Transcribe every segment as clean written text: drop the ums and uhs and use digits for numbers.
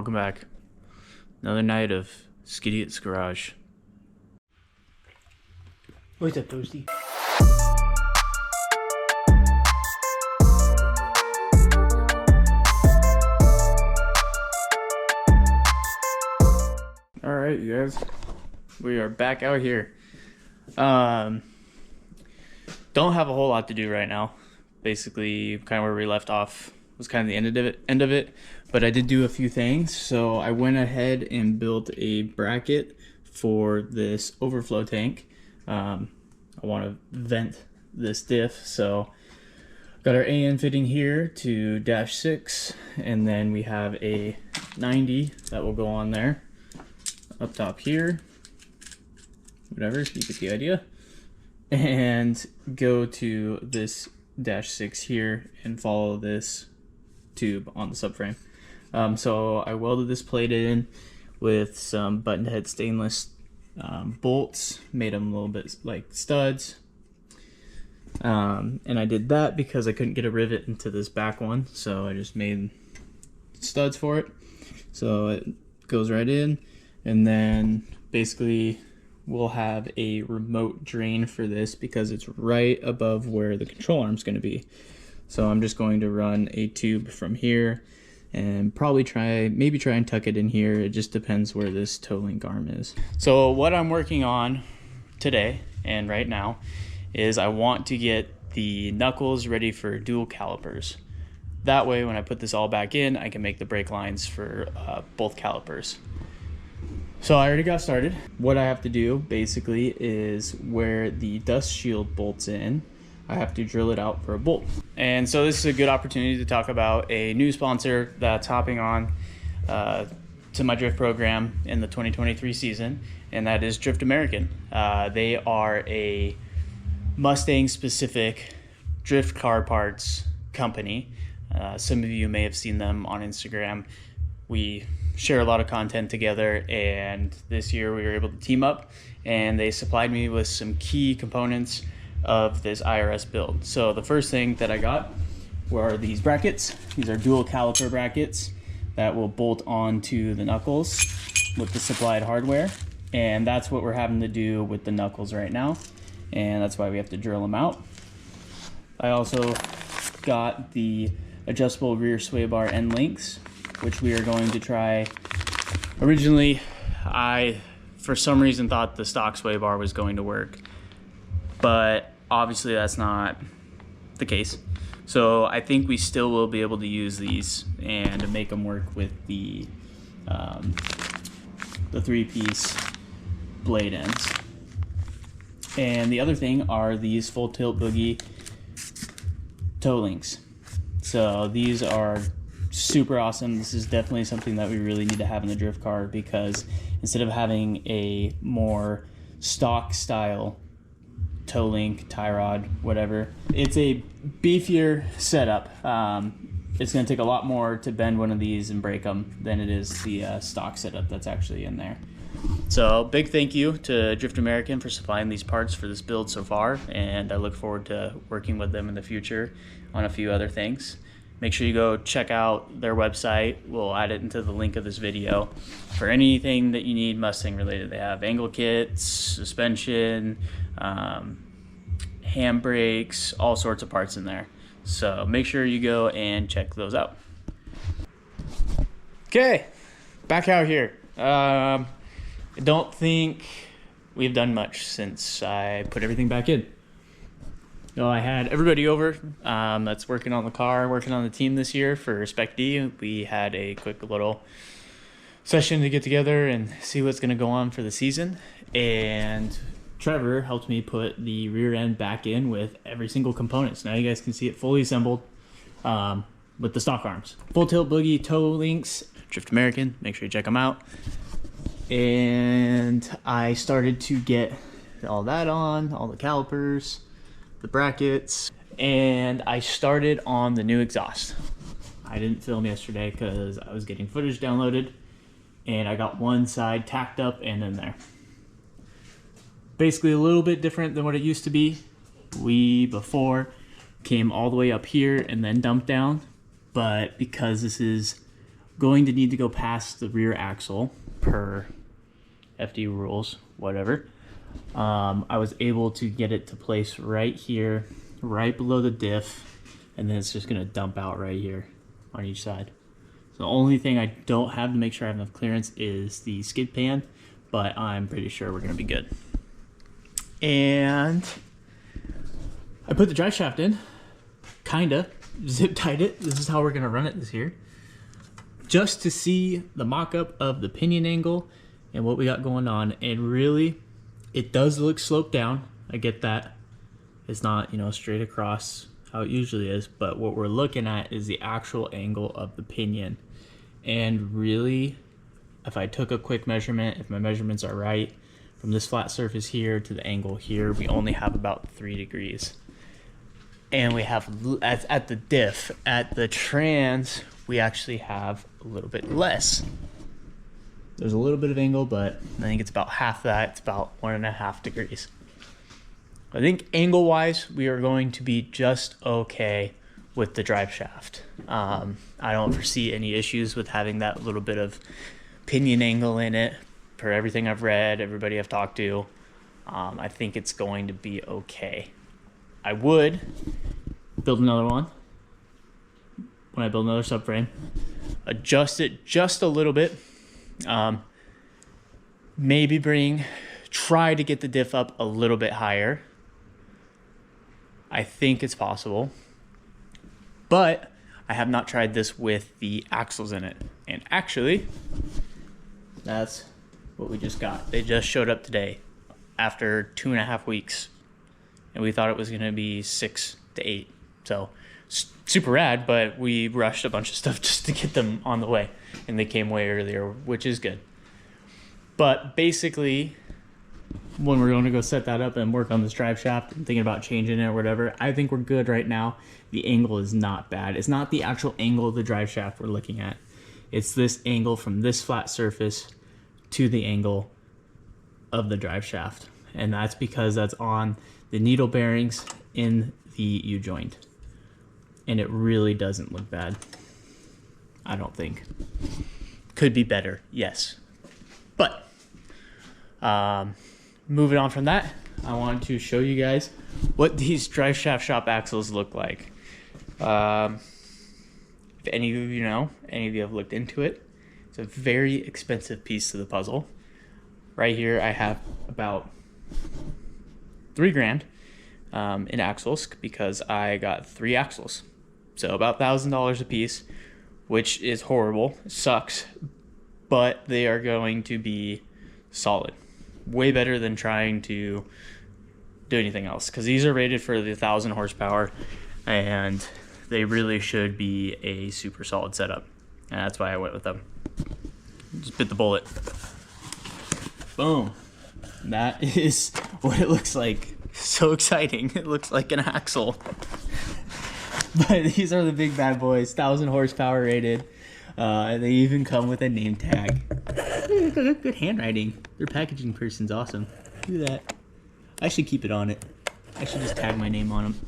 Welcome back. Another night of Skidiott's Garage. What's up, Toasty? Alright, you guys. We are back out here. Don't have a whole lot to do right now. Basically, kind of where we left off was kind of the end of it. But I did do a few things. So I went ahead and built a bracket for this overflow tank. I want to vent this diff, so got our AN fitting here to -6, and then we have a 90 that will go on there up top here, whatever, you get the idea, and go to this -6 here and follow this tube on the subframe. So I welded this plate in with some button head stainless bolts, made them a little bit like studs, and I did that because I couldn't get a rivet into this back one, so I just made studs for it. So it goes right in, and then basically we'll have a remote drain for this because it's right above where the control arm is going to be. So I'm just going to run a tube from here and probably maybe try and tuck it in here. It just depends where this toe link arm is. So what I'm working on today and right now is I want to get the knuckles ready for dual calipers. That way when I put this all back in, I can make the brake lines for both calipers. So I already got started. What I have to do basically is where the dust shield bolts in, I have to drill it out for a bolt. And so this is a good opportunity to talk about a new sponsor that's hopping on to my drift program in the 2023 season, and that is Drift American. They are a Mustang specific drift car parts company. Some of you may have seen them on Instagram. We share a lot of content together, and this year we were able to team up, and they supplied me with some key components of this IRS build. So the first thing that I got were these brackets. These are dual caliper brackets that will bolt onto the knuckles with the supplied hardware, and that's what we're having to do with the knuckles right now, and that's why we have to drill them out. I also got the adjustable rear sway bar end links, which we are going to try. Originally, I for some reason thought the stock sway bar was going to work, but obviously that's not the case. So I think we still will be able to use these and make them work with the 3-piece blade ends. And the other thing are these full tilt boogie toe links. So these are super awesome. This is definitely something that we really need to have in the drift car, because instead of having a more stock style toe link, tie rod, whatever, it's a beefier setup. It's going to take a lot more to bend one of these and break them than it is the stock setup that's actually in there. So big thank you to Drift American for supplying these parts for this build so far, and I look forward to working with them in the future on a few other things. Make sure you go check out their website. We'll add it into the link of this video for anything that you need Mustang related. They have angle kits, suspension, handbrakes, all sorts of parts in there. So make sure you go and check those out. Okay, back out here. I don't think we've done much since I put everything back in. So I had everybody over that's working on the car, working on the team this year for Spec D. We had a quick little session to get together and see what's going to go on for the season. And Trevor helped me put the rear end back in with every single component. So now you guys can see it fully assembled with the stock arms. Full tilt boogie toe links, Drift American, make sure you check them out. And I started to get all that on, all the calipers, the brackets, and I started on the new exhaust. I didn't film yesterday because I was getting footage downloaded, and I got one side tacked up and in there. Basically a little bit different than what it used to be. We before came all the way up here and then dumped down, but because this is going to need to go past the rear axle per FD rules, whatever. I was able to get it to place right here, right below the diff, and then it's just going to dump out right here on each side. So the only thing I don't have to make sure I have enough clearance is the skid pan, but I'm pretty sure we're going to be good. And I put the drive shaft in, kinda zip tied it. This is how we're going to run it this year, just to see the mock-up of the pinion angle and what we got going on. And really, it does look sloped down. I get that. It's not, you know, straight across how it usually is, but what we're looking at is the actual angle of the pinion. And really, if I took a quick measurement, if my measurements are right, from this flat surface here to the angle here, we only have about 3 degrees. And we have, at the diff, at the trans, we actually have a little bit less. There's a little bit of angle, but I think it's about half that. It's about 1.5 degrees. I think angle-wise, we are going to be just okay with the drive shaft. I don't foresee any issues with having that little bit of pinion angle in it. Per everything I've read, everybody I've talked to, I think it's going to be okay. I would build another one when I build another subframe. Adjust it just a little bit. Maybe try to get the diff up a little bit higher. I think it's possible, but I have not tried this with the axles in it. And actually, that's what we just got. They just showed up today after 2.5 weeks, and we thought it was going to be 6 to 8. So super rad, but we rushed a bunch of stuff just to get them on the way, and they came way earlier, which is good. But basically, when we're going to go set that up and work on this drive shaft and thinking about changing it or whatever, I think we're good right now. The angle is not bad. It's not the actual angle of the drive shaft we're looking at. It's this angle from this flat surface to the angle of the drive shaft. And that's because that's on the needle bearings in the U-joint. And it really doesn't look bad, I don't think. Could be better, yes. But moving on from that, I wanted to show you guys what these drive shaft shop axles look like. If any of you know, any of you have looked into it, it's a very expensive piece of the puzzle. Right here, I have about $3,000 in axles because I got 3 axles. So about $1,000 a piece, which is horrible. It sucks, but they are going to be solid. Way better than trying to do anything else, because these are rated for the 1,000 horsepower, and they really should be a super solid setup. And that's why I went with them. Just bit the bullet. Boom. That is what it looks like. So exciting. It looks like an axle. But these are the big bad boys, 1,000 horsepower rated. They even come with a name tag. Good handwriting. Their packaging person's awesome. Look at that. I should keep it on it. I should just tag my name on them.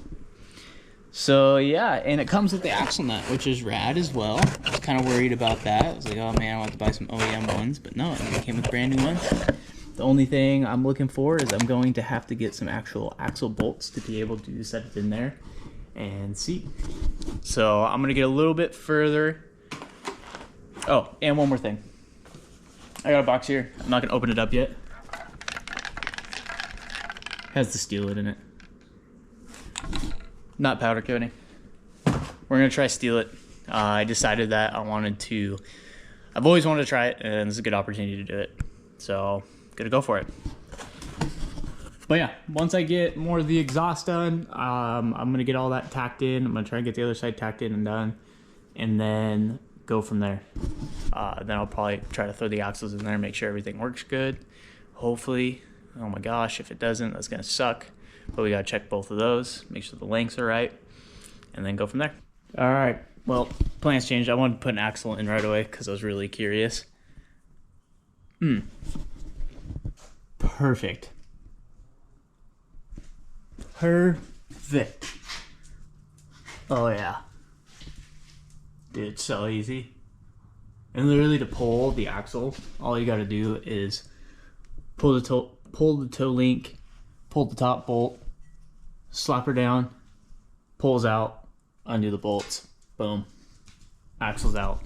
So yeah, and it comes with the axle nut, which is rad as well. I was kind of worried about that. I was like, oh man, I want to buy some OEM ones, but no, it came with brand new ones. The only thing I'm looking for is I'm going to have to get some actual axle bolts to be able to set it in there and see. So I'm gonna get a little bit further. Oh, and one more thing. I got a box here. I'm not gonna open it up yet. Has the steel lid in it. Not powder coating. We're gonna try steel it. I decided that I've always wanted to try it, and this is a good opportunity to do it. So, gonna go for it. But yeah, once I get more of the exhaust done, I'm gonna get all that tacked in. I'm gonna try and get the other side tacked in and done, and then go from there. Then I'll probably try to throw the axles in there, make sure everything works good. Hopefully, oh my gosh, if it doesn't, that's gonna suck. But we gotta check both of those, make sure the lengths are right, and then go from there. All right, well, plans changed. I wanted to put an axle in right away because I was really curious. Perfect. Perfect. Oh yeah. Dude, it's so easy. And literally to pull the axle, all you got to do is pull the toe link, pull the top bolt, slap her down, pulls out, undo the bolts, boom, axle's out,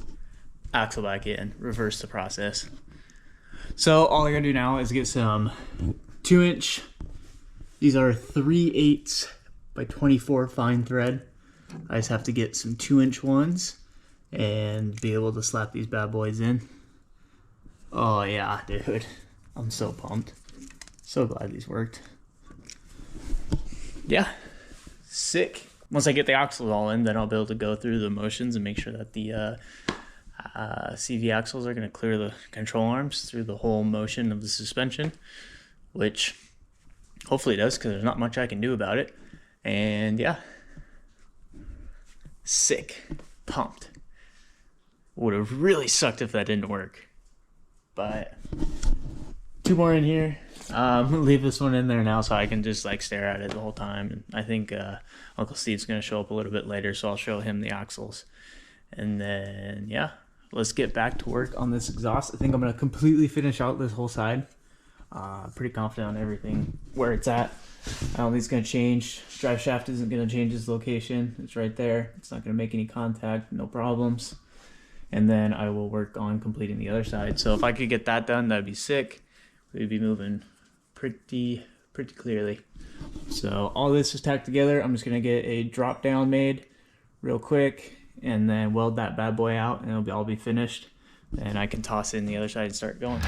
axle back in, reverse the process. So all I gotta do now is get some 2-inch, these are 3/8 by 24 fine thread. I just have to get some 2-inch ones and be able to slap these bad boys in. Oh yeah, dude, I'm so pumped. So glad these worked. Yeah, sick. Once I get the axles all in, then I'll be able to go through the motions and make sure that the CV axles are going to clear the control arms through the whole motion of the suspension, which hopefully it does, because there's not much I can do about it. And yeah, sick, pumped. Would have really sucked if that didn't work, but 2 more in here. I'm gonna leave this one in there now so I can just like stare at it the whole time. And I think Uncle Steve's gonna show up a little bit later, so I'll show him the axles. And then yeah, let's get back to work on this exhaust. I think I'm gonna completely finish out this whole side. Pretty confident on everything where it's at. I don't think it's gonna change. Drive shaft isn't gonna change its location. It's right there. It's not gonna make any contact, no problems. And then I will work on completing the other side. So if I could get that done, that'd be sick. We'd be moving pretty clearly. So all this is tacked together. I'm just gonna get a drop down made real quick and then weld that bad boy out, and it'll be all be finished. And I can toss in the other side and start going.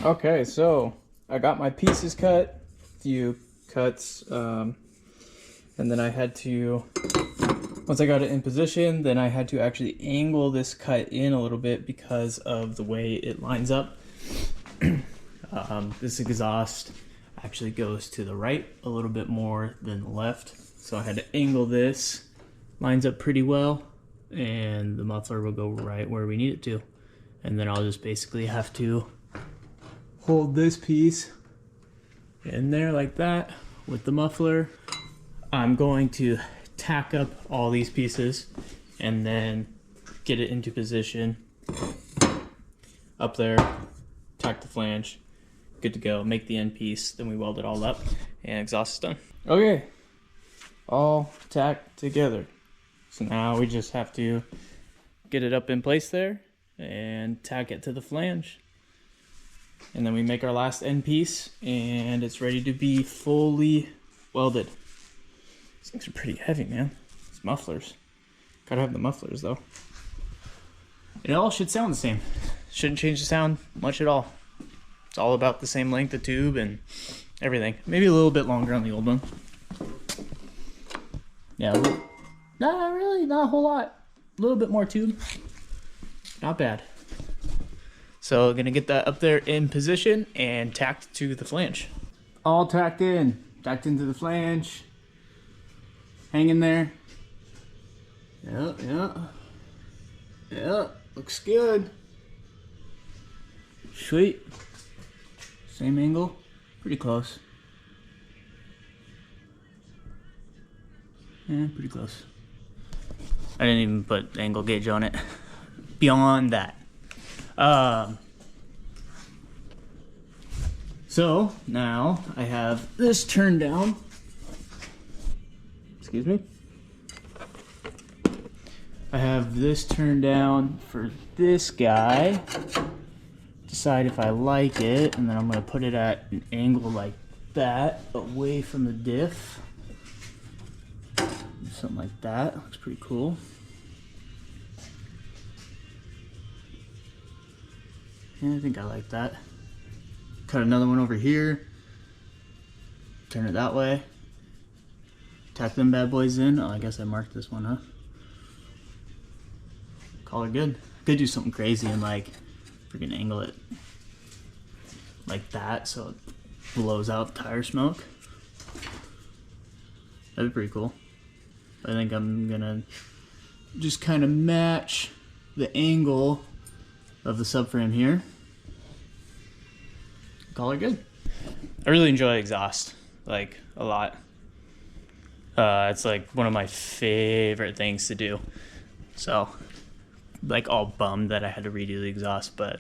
Okay, so I got my pieces cut, a few cuts, and then I had to, once I got it in position, then I had to actually angle this cut in a little bit because of the way it lines up. This exhaust actually goes to the right a little bit more than the left, so I had to angle this. Lines up pretty well, and the muffler will go right where we need it to. And then I'll just basically have to hold this piece in there like that with the muffler. I'm going to tack up all these pieces and then get it into position up there, tack the flange, good to go, make the end piece, then we weld it all up and exhaust is done. Okay, all tacked together. So now we just have to get it up in place there and tack it to the flange. And then we make our last end piece and it's ready to be fully welded. These things are pretty heavy, man. These mufflers. Gotta have the mufflers though. It all should sound the same. Shouldn't change the sound much at all. It's all about the same length of tube and everything. Maybe a little bit longer on the old one. Yeah, not really, not a whole lot. A little bit more tube. Not bad. So gonna get that up there in position and tacked to the flange. All tacked in, tacked into the flange. Hang in there. Yeah, looks good. Sweet. Same angle, pretty close. Yeah, pretty close. I didn't even put angle gauge on it. Beyond that. So now I have this turned down. Excuse me. I have this turned down for this guy. Decide if I like it, and then I'm gonna put it at an angle like that, away from the diff. Something like that. Looks pretty cool. Yeah, I think I like that. Cut another one over here. Turn it that way. Tack them bad boys in. Oh, I guess I marked this one, huh? Call her good. Could do something crazy and like freaking angle it like that so it blows out tire smoke. That'd be pretty cool. I think I'm gonna just kind of match the angle of the subframe here. Call it good. I really enjoy exhaust, like, a lot. It's like one of my favorite things to do. So, like, all bummed that I had to redo the exhaust, but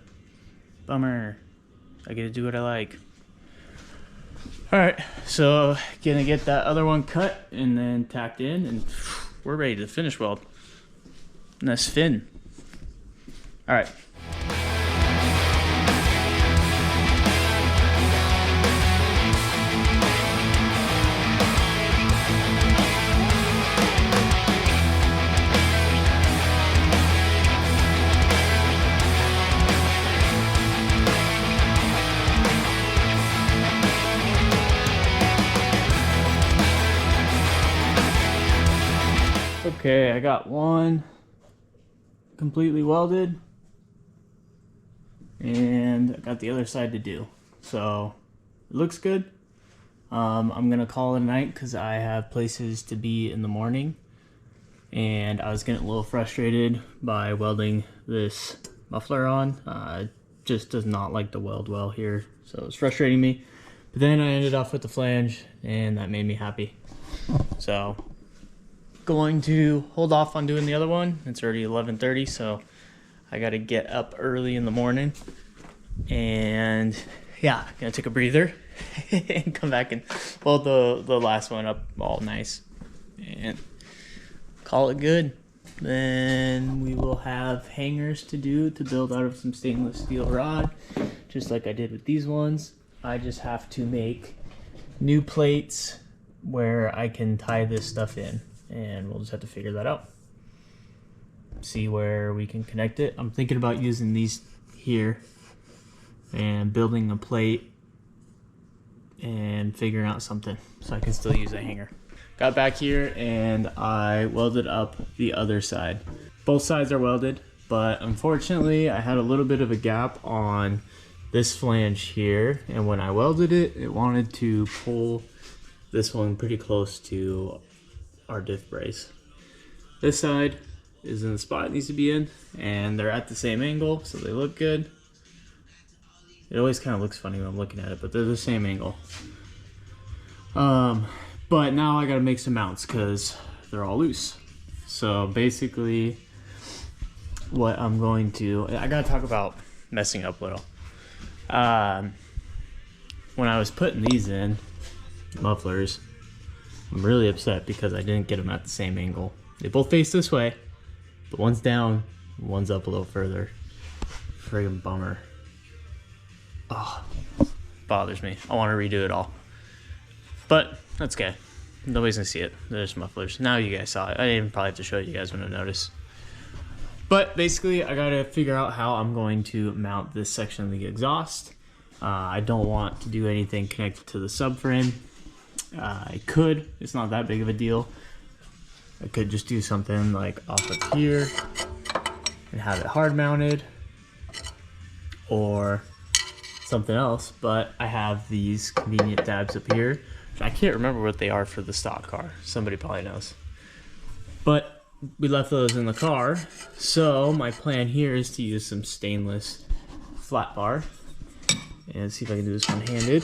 bummer. I get to do what I like. Alright, so gonna get that other one cut and then tacked in, and we're ready to finish weld. And that's fin. Alright. Okay, I got one completely welded, and I got the other side to do. So it looks good. I'm gonna call it a night because I have places to be in the morning, and I was getting a little frustrated by welding this muffler on. It just does not like to weld well here, so it's frustrating me. But then I ended off with the flange, and that made me happy. So going to hold off on doing the other one. It's already 11:30, so I gotta get up early in the morning, and yeah, gonna take a breather and come back and weld the last one up all nice and call it good. Then we will have hangers to do to build out of some stainless steel rod, just like I did with these ones. I just have to make new plates where I can tie this stuff in, and we'll just have to figure that out. See where we can connect it. I'm thinking about using these here and building a plate and figuring out something so I can still use a hanger. Got back here and I welded up the other side. Both sides are welded, but unfortunately I had a little bit of a gap on this flange here, and when I welded it, it wanted to pull this one pretty close to our diff brace. This side is in the spot it needs to be in, and they're at the same angle, so they look good. It always kind of looks funny when I'm looking at it, but they're the same angle. But now I gotta make some mounts because they're all loose. So basically what I'm going to, I gotta talk about messing up a little. When I was putting these in, mufflers, I'm really upset because I didn't get them at the same angle. They both face this way, but one's down, one's up a little further. Friggin' bummer. Oh, bothers me. I want to redo it all. But that's okay. Nobody's gonna see it. There's mufflers. Now you guys saw it. I didn't probably have to show you guys when I noticed. But basically, I gotta figure out how I'm going to mount this section of the exhaust. I don't want to do anything connected to the subframe. I could. It's not that big of a deal. I could just do something like off of here and have it hard mounted, or something else. But I have these convenient tabs up here. I can't remember what they are for the stock car. Somebody probably knows. But we left those in the car. So my plan here is to use some stainless flat bar. And see if I can do this one-handed.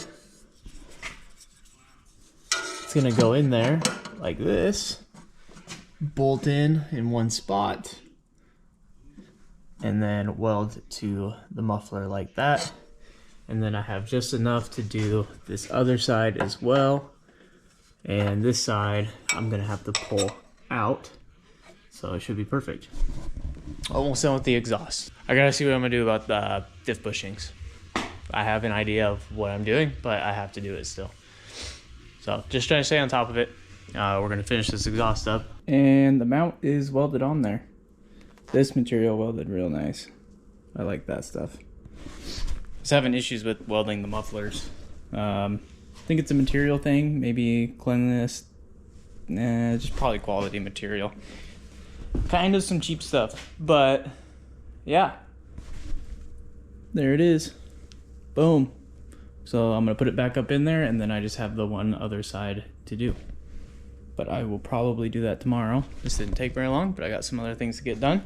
It's gonna go in there like this. Bolt in one spot. And then weld to the muffler like that. And then I have just enough to do this other side as well. And this side, I'm gonna have to pull out. So it should be perfect. Almost done with the exhaust. I gotta see what I'm gonna do about the diff bushings. I have an idea of what I'm doing, but I have to do it still. So just trying to stay on top of it. We're gonna finish this exhaust up. And the mount is welded on there. This material welded real nice. I like that stuff. I was having issues with welding the mufflers. I think it's a material thing, maybe cleanliness, just probably quality material. Kind of some cheap stuff, but yeah. There it is. Boom. So I'm gonna put it back up in there, and then I just have the one other side to do. but I will probably do that tomorrow. This didn't take very long, but I got some other things to get done,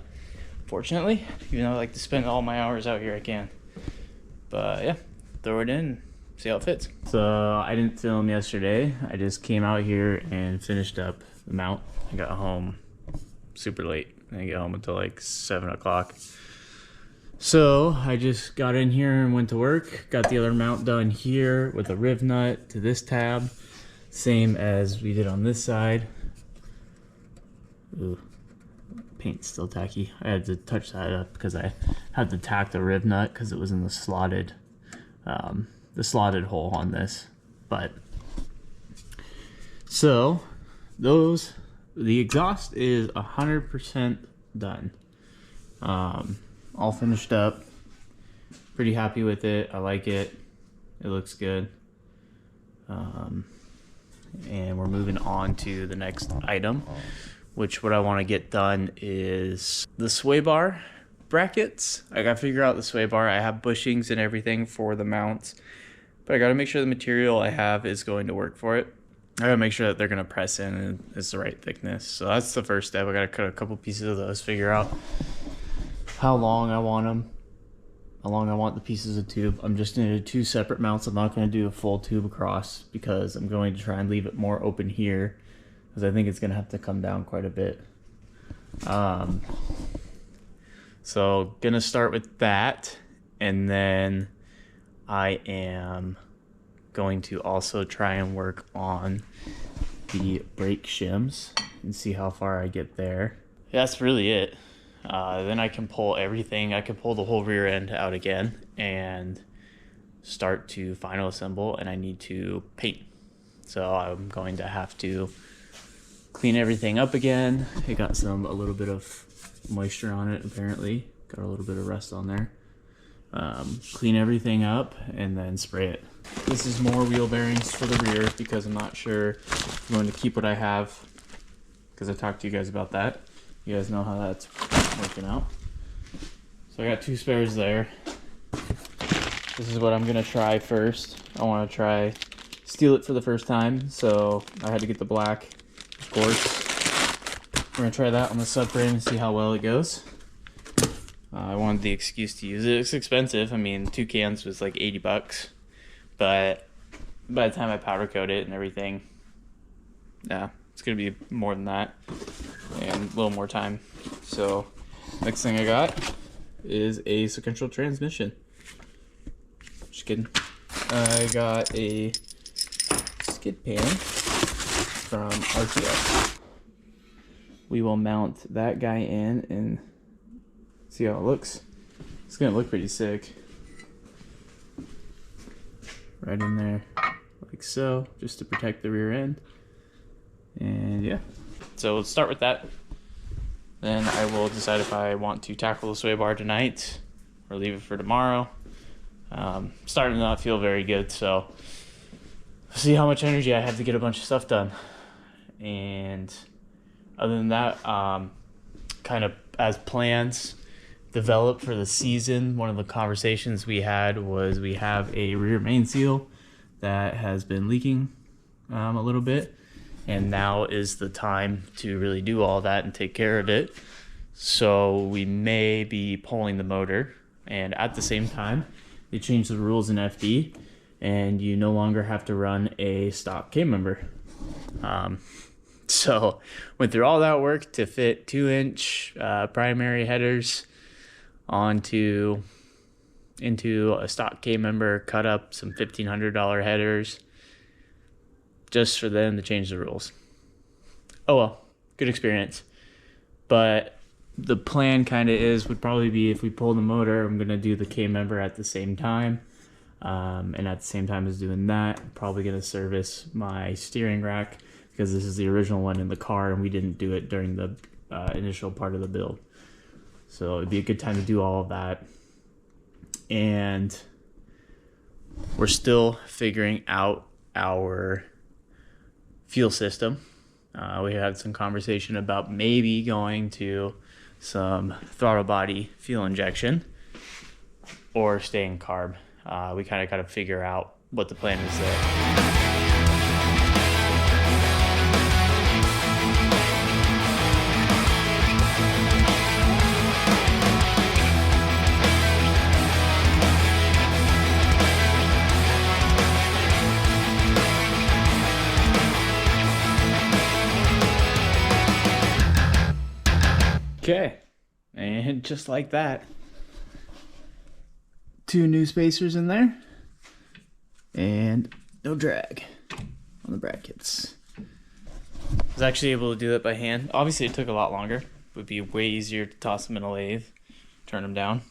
fortunately. Even though I like to spend all my hours out here, I can. But yeah, throw it in, see how it fits. So I didn't film yesterday. I just came out here and finished up the mount. I got home super late. I didn't get home until like 7 o'clock. So I just got in here and went to work. Got the other mount done here with a riv nut to this tab. Same as we did on this side. Ooh, paint's still tacky. I had to touch that up because I had to tack the riv nut because it was in the slotted hole on this. But so the exhaust is 100% done. All finished up. Pretty happy with it. I like it. It looks good. And we're moving on to the next item, which what I want to get done is the sway bar brackets. I gotta figure out the sway bar. I have bushings and everything for the mounts, but I gotta make sure the material I have is going to work for it. I gotta make sure that they're gonna press in and it's the right thickness. So that's the first step. I gotta cut a couple pieces of those, figure out how long I want them, how long I want the pieces of tube. I'm just gonna do 2 separate mounts. I'm not gonna do a full tube across because I'm going to try and leave it more open here because I think it's gonna have to come down quite a bit. So gonna start with that, and then I am going to also try and work on the brake shims and see how far I get there. That's really it. Then I can pull everything. I can pull the whole rear end out again and start to final assemble, and I need to paint. So I'm going to have to clean everything up again. It got a little bit of moisture on it apparently. Got a little bit of rust on there. Clean everything up and then spray it. This is more wheel bearings for the rear because I'm not sure if I'm going to keep what I have because I talked to you guys about that. You guys know how that's working out. So I got 2 spares there. This is what I'm gonna try first. I want to try steel it for the first time, so I had to get the black, of course. We're gonna try that on the subframe and see how well it goes. I wanted the excuse to use it. It's expensive. I mean, 2 cans was like 80 bucks, but by the time I powder coat it and everything, yeah, it's gonna be more than that and a little more time. So next thing I got is a sequential transmission. Just kidding. I got a skid pan from RTX. We will mount that guy in and see how it looks. It's gonna look pretty sick. Right in there, like so, just to protect the rear end. And yeah, so let's start with that. Then I will decide if I want to tackle the sway bar tonight or leave it for tomorrow. Starting to not feel very good, so see how much energy I have to get a bunch of stuff done. And other than that, kind of as plans developed for the season, one of the conversations we had was we have a rear main seal that has been leaking a little bit. And now is the time to really do all that and take care of it. So we may be pulling the motor, and at the same time, they changed the rules in FD, and you no longer have to run a stock K-member. So went through all that work to fit 2-inch primary headers into a stock K-member, cut up some $1,500 headers, just for them to change the rules. Oh well, good experience. But the plan kind of would probably be if we pull the motor, I'm going to do the K-member at the same time. And at the same time as doing that, I'm probably going to service my steering rack because this is the original one in the car and we didn't do it during the initial part of the build. So it'd be a good time to do all of that. And we're still figuring out our fuel system. We had some conversation about maybe going to some throttle body fuel injection or staying carb. We kind of got to figure out what the plan is there. Okay, and just like that, 2 new spacers in there, and no drag on the brackets. I was actually able to do that by hand. Obviously it took a lot longer. It would be way easier to toss them in a lathe, turn them down.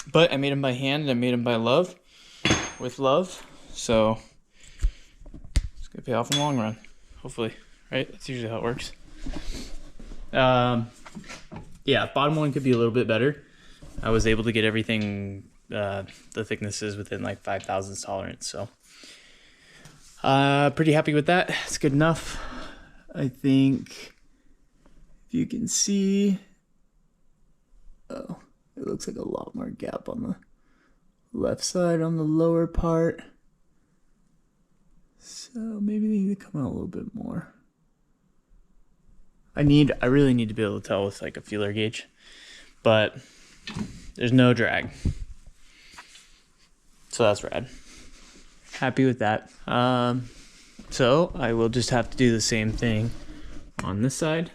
But I made them by hand, and I made them with love. So it's gonna pay off in the long run, hopefully, right? That's usually how it works. Yeah, bottom one could be a little bit better. I was able to get everything, the thicknesses within like 5 thousandths tolerance. So pretty happy with that. It's good enough. I think if you can see, oh, it looks like a lot more gap on the left side on the lower part. So maybe they need to come out a little bit more. I really need to be able to tell with like a feeler gauge, but there's no drag. So that's rad. Happy with that. So I will just have to do the same thing on this side,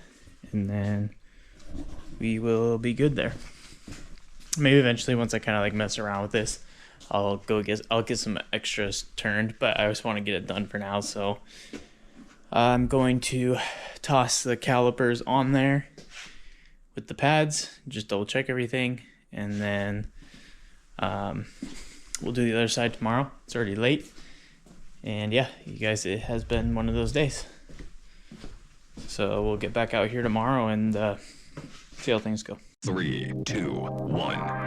and then we will be good there. Maybe eventually, once I kind of like mess around with this, I'll get some extras turned, but I just want to get it done for now. So I'm going to toss the calipers on there with the pads, just double check everything, and then we'll do the other side tomorrow. It's already late, and yeah, you guys, it has been one of those days. So we'll get back out here tomorrow and see how things go. 3, 2, 1.